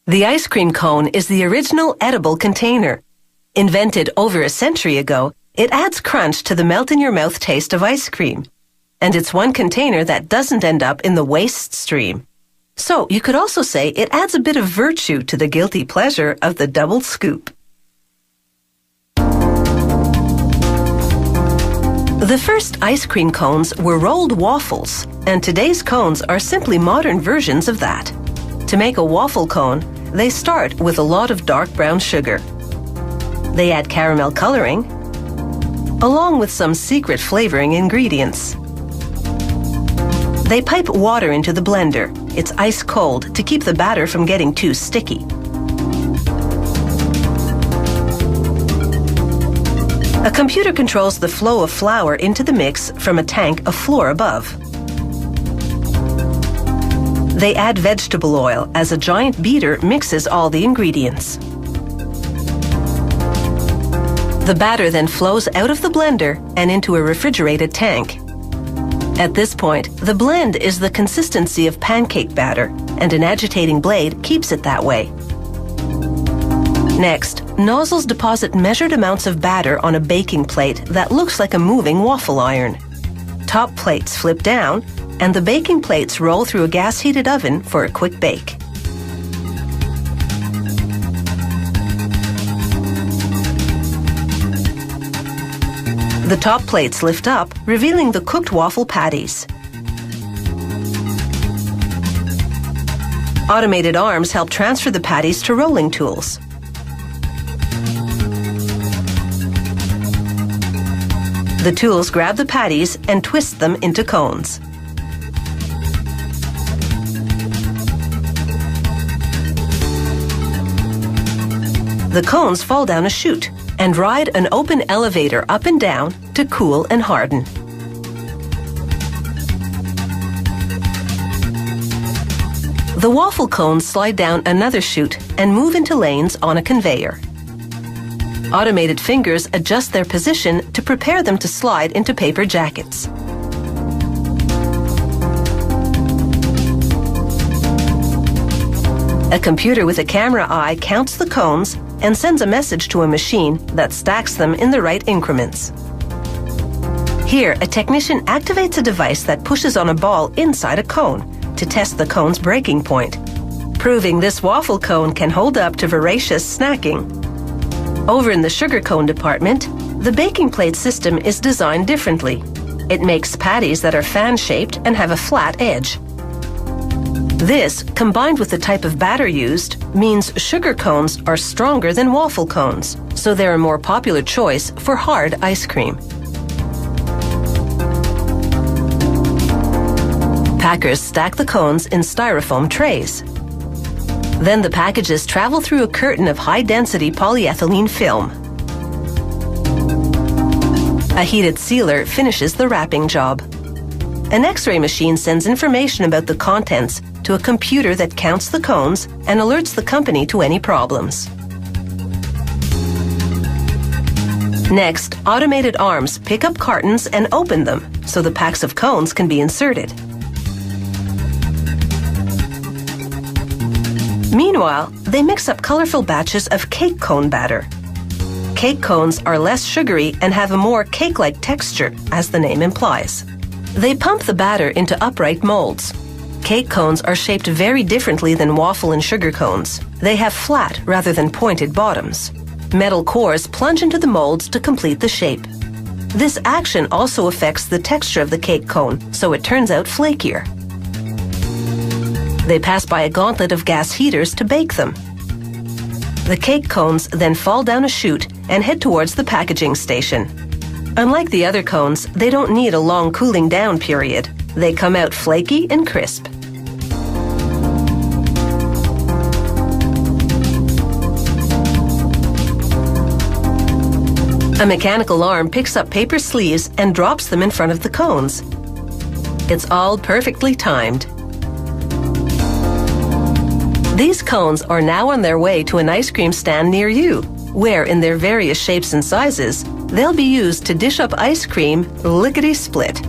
The ice cream cone is the original edible container. Invented over a century ago, it adds crunch to the melt-in-your-mouth taste of ice cream. And it's one container that doesn't end up in the waste stream. So you could also say it adds a bit of virtue to the guilty pleasure of the double scoop. The first ice cream cones were rolled waffles, and today's cones are simply modern versions of that. To make a waffle cone, they start with a lot of dark brown sugar. They add caramel coloring, along with some secret flavoring ingredients. They pipe water into the blender. It's ice cold to keep the batter from getting too sticky. A computer controls the flow of flour into the mix from a tank a floor above. They add vegetable oil as a giant beater mixes all the ingredients. The batter then flows out of the blender and into a refrigerated tank. At this point, the blend is the consistency of pancake batter, and an agitating blade keeps it that way. Next, nozzles deposit measured amounts of batter on a baking plate that looks like a moving waffle iron. Top plates flip down, and the baking plates roll through a gas-heated oven for a quick bake. The top plates lift up, revealing the cooked waffle patties. Automated arms help transfer the patties to rolling tools. The tools grab the patties and twist them into cones. The cones fall down a chute and ride an open elevator up and down to cool and harden. The waffle cones slide down another chute and move into lanes on a conveyor. Automated fingers adjust their position to prepare them to slide into paper jackets. A computer with a camera eye counts the cones and sends a message to a machine that stacks them in the right increments. Here, a technician activates a device that pushes on a ball inside a cone to test the cone's breaking point, proving this waffle cone can hold up to voracious snacking. Over in the sugar cone department, the baking plate system is designed differently. It makes patties that are fan-shaped and have a flat edge. This, combined with the type of batter used, means sugar cones are stronger than waffle cones, so they're a more popular choice for hard ice cream. Packers stack the cones in styrofoam trays. Then the packages travel through a curtain of high-density polyethylene film. A heated sealer finishes the wrapping job. An X-ray machine sends information about the contents to a computer that counts the cones and alerts the company to any problems. Next, automated arms pick up cartons and open them so the packs of cones can be inserted. Meanwhile, they mix up colorful batches of cake cone batter. Cake cones are less sugary and have a more cake-like texture, as the name implies. They pump the batter into upright molds. Cake cones are shaped very differently than waffle and sugar cones. They have flat rather than pointed bottoms. Metal cores plunge into the molds to complete the shape. This action also affects the texture of the cake cone, so it turns out flakier. They pass by a gauntlet of gas heaters to bake them. The cake cones then fall down a chute and head towards the packaging station. Unlike the other cones, they don't need a long cooling down period. They come out flaky and crisp. A mechanical arm picks up paper sleeves and drops them in front of the cones. It's all perfectly timed. These cones are now on their way to an ice cream stand near you, where in their various shapes and sizes, they'll be used to dish up ice cream lickety-split.